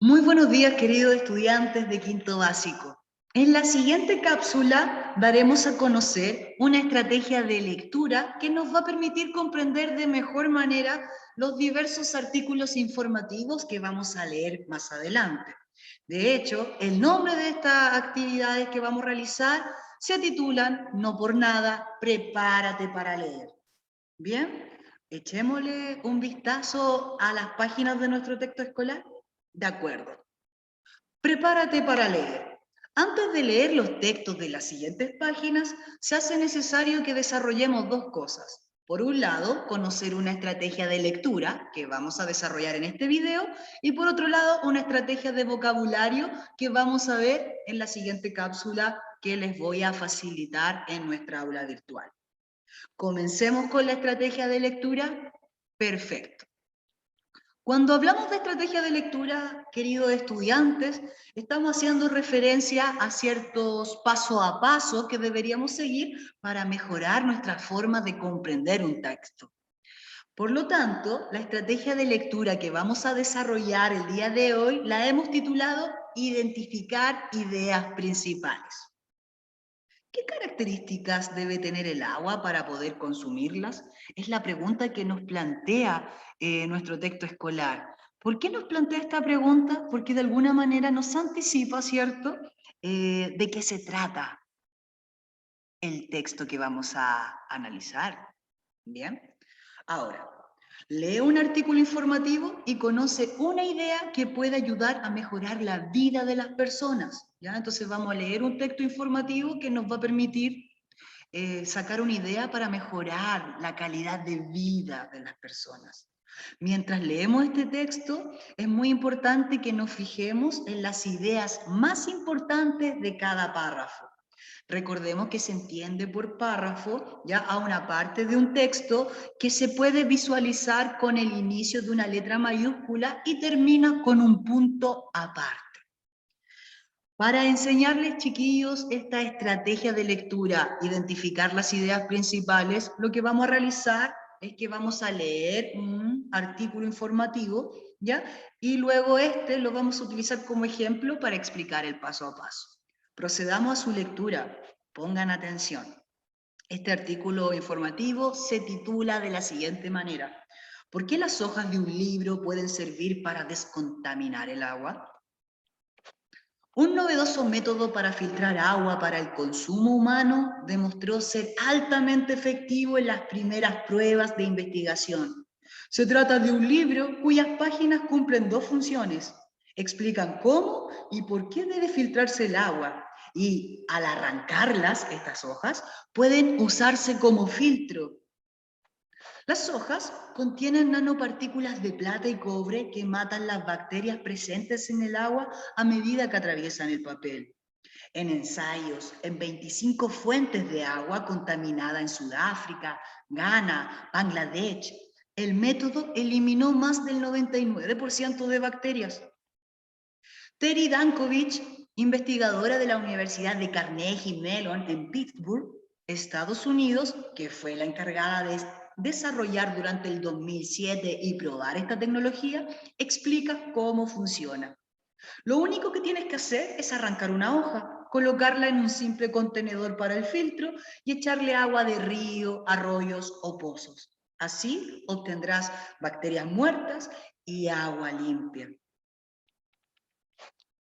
Muy buenos días, queridos estudiantes de quinto básico. En la siguiente cápsula daremos a conocer una estrategia de lectura que nos va a permitir comprender de mejor manera los diversos artículos informativos que vamos a leer más adelante. De hecho, el nombre de estas actividades que vamos a realizar se titulan, no por nada, Prepárate para leer. Bien, echémosle un vistazo a las páginas de nuestro texto escolar. De acuerdo. Prepárate para leer. Antes de leer los textos de las siguientes páginas, se hace necesario que desarrollemos dos cosas. Por un lado, conocer una estrategia de lectura que vamos a desarrollar en este video y por otro lado, una estrategia de vocabulario que vamos a ver en la siguiente cápsula que les voy a facilitar en nuestra aula virtual. Comencemos con la estrategia de lectura. Perfecto. Cuando hablamos de estrategia de lectura, queridos estudiantes, estamos haciendo referencia a ciertos paso a paso que deberíamos seguir para mejorar nuestra forma de comprender un texto. Por lo tanto, la estrategia de lectura que vamos a desarrollar el día de hoy la hemos titulado Identificar ideas principales. ¿Qué características debe tener el agua para poder consumirlas? Es la pregunta que nos plantea nuestro texto escolar. ¿Por qué nos plantea esta pregunta? Porque de alguna manera nos anticipa, ¿cierto?, de qué se trata el texto que vamos a analizar. Bien, ahora, lee un artículo informativo y conoce una idea que puede ayudar a mejorar la vida de las personas. ¿Ya? Entonces vamos a leer un texto informativo que nos va a permitir sacar una idea para mejorar la calidad de vida de las personas. Mientras leemos este texto, es muy importante que nos fijemos en las ideas más importantes de cada párrafo. Recordemos que se entiende por párrafo ya a una parte de un texto que se puede visualizar con el inicio de una letra mayúscula y termina con un punto aparte. Para enseñarles, chiquillos, esta estrategia de lectura, identificar las ideas principales, lo que vamos a realizar es que vamos a leer un artículo informativo, ¿ya? Y luego este lo vamos a utilizar como ejemplo para explicar el paso a paso. Procedamos a su lectura. Pongan atención. Este artículo informativo se titula de la siguiente manera: ¿por qué las hojas de un libro pueden servir para descontaminar el agua? Un novedoso método para filtrar agua para el consumo humano demostró ser altamente efectivo en las primeras pruebas de investigación. Se trata de un libro cuyas páginas cumplen dos funciones. Explican cómo y por qué debe filtrarse el agua, y al arrancarlas, estas hojas, pueden usarse como filtro. Las hojas contienen nanopartículas de plata y cobre que matan las bacterias presentes en el agua a medida que atraviesan el papel. En ensayos en 25 fuentes de agua contaminada en Sudáfrica, Ghana, Bangladesh, el método eliminó más del 99% de bacterias. Terry Dankovich, investigadora de la Universidad de Carnegie Mellon en Pittsburgh, Estados Unidos, que fue la encargada de desarrollar durante el 2007 y probar esta tecnología, explica cómo funciona. Lo único que tienes que hacer es arrancar una hoja, colocarla en un simple contenedor para el filtro y echarle agua de río, arroyos o pozos. Así obtendrás bacterias muertas y agua limpia.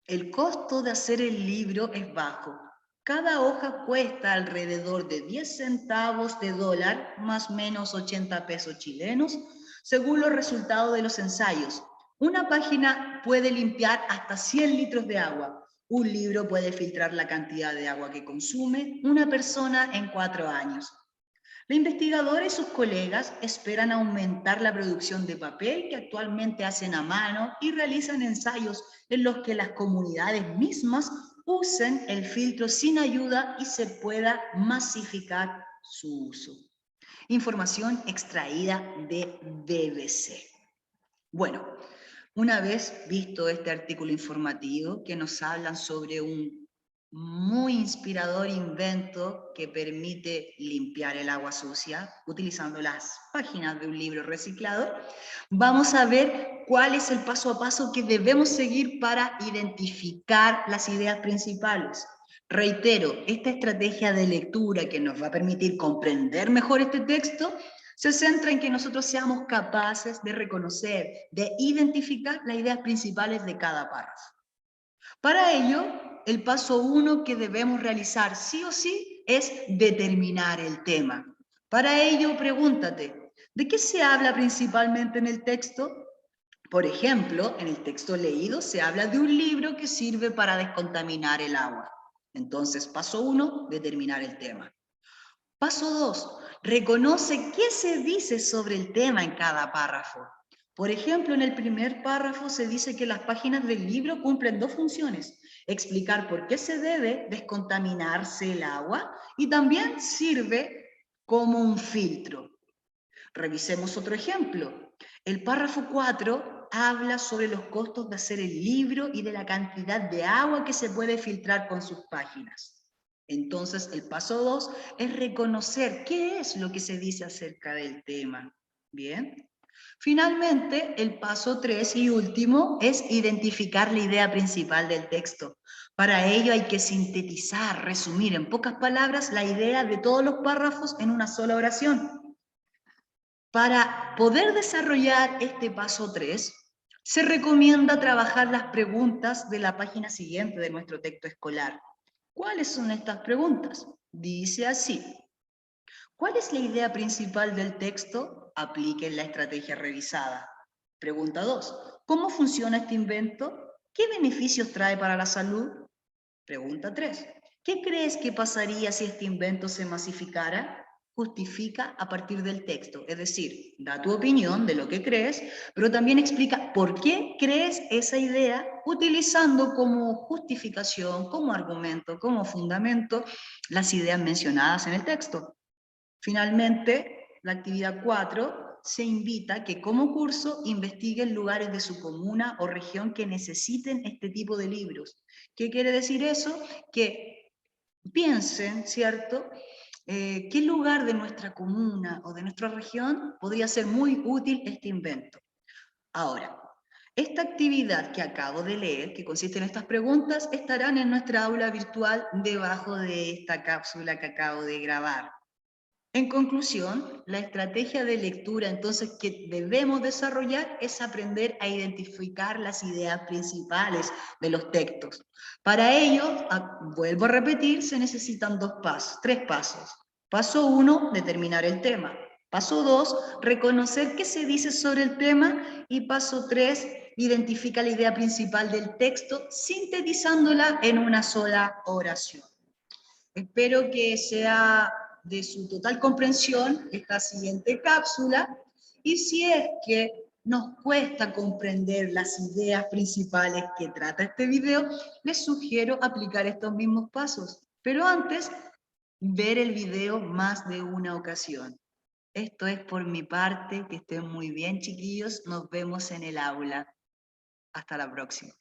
El costo de hacer el libro es bajo. Cada hoja cuesta alrededor de 10 centavos de dólar, más o menos 80 pesos chilenos, según los resultados de los ensayos. Una página puede limpiar hasta 100 litros de agua. Un libro puede filtrar la cantidad de agua que consume una persona en 4 años. La investigadora y sus colegas esperan aumentar la producción de papel que actualmente hacen a mano y realizan ensayos en los que las comunidades mismas usen el filtro sin ayuda y se pueda masificar su uso. Información extraída de BBC. Bueno, una vez visto este artículo informativo que nos hablan sobre un muy inspirador invento que permite limpiar el agua sucia utilizando las páginas de un libro reciclado, vamos a ver cuál es el paso a paso que debemos seguir para identificar las ideas principales. Reitero, esta estrategia de lectura que nos va a permitir comprender mejor este texto se centra en que nosotros seamos capaces de reconocer, de identificar las ideas principales de cada párrafo. Para ello, el paso 1 que debemos realizar sí o sí es determinar el tema. Para ello, pregúntate, ¿de qué se habla principalmente en el texto? Por ejemplo, en el texto leído se habla de un libro que sirve para descontaminar el agua. Entonces, paso 1, determinar el tema. Paso 2, reconoce qué se dice sobre el tema en cada párrafo. Por ejemplo, en el primer párrafo se dice que las páginas del libro cumplen dos funciones: explicar por qué se debe descontaminarse el agua y también sirve como un filtro. Revisemos otro ejemplo. El párrafo 4 habla sobre los costos de hacer el libro y de la cantidad de agua que se puede filtrar con sus páginas. Entonces, el paso 2 es reconocer qué es lo que se dice acerca del tema. Bien. Finalmente, el paso 3 y último es identificar la idea principal del texto. Para ello hay que sintetizar, resumir en pocas palabras la idea de todos los párrafos en una sola oración. Para poder desarrollar este paso 3, se recomienda trabajar las preguntas de la página siguiente de nuestro texto escolar. ¿Cuáles son estas preguntas? Dice así: ¿cuál es la idea principal del texto? Apliquen la estrategia revisada. Pregunta 2. ¿Cómo funciona este invento? ¿Qué beneficios trae para la salud? Pregunta 3. ¿Qué crees que pasaría si este invento se masificara? Justifica a partir del texto, es decir, da tu opinión de lo que crees, pero también explica por qué crees esa idea, utilizando como justificación, como argumento, como fundamento, las ideas mencionadas en el texto. Finalmente, la actividad 4 se invita a que como curso investiguen lugares de su comuna o región que necesiten este tipo de libros. ¿Qué quiere decir eso? Que piensen, ¿cierto? ¿Qué lugar de nuestra comuna o de nuestra región podría ser muy útil este invento? Ahora, esta actividad que acabo de leer, que consiste en estas preguntas, estarán en nuestra aula virtual debajo de esta cápsula que acabo de grabar. En conclusión, la estrategia de lectura entonces que debemos desarrollar es aprender a identificar las ideas principales de los textos. Para ello, vuelvo a repetir, se necesitan tres pasos. Paso 1, determinar el tema. Paso 2, reconocer qué se dice sobre el tema. Y paso 3, identifica la idea principal del texto, sintetizándola en una sola oración. Espero que sea de su total comprensión esta siguiente cápsula, y si es que nos cuesta comprender las ideas principales que trata este video, les sugiero aplicar estos mismos pasos, pero antes, ver el video más de una ocasión. Esto es por mi parte, que estén muy bien, chiquillos, nos vemos en el aula. Hasta la próxima.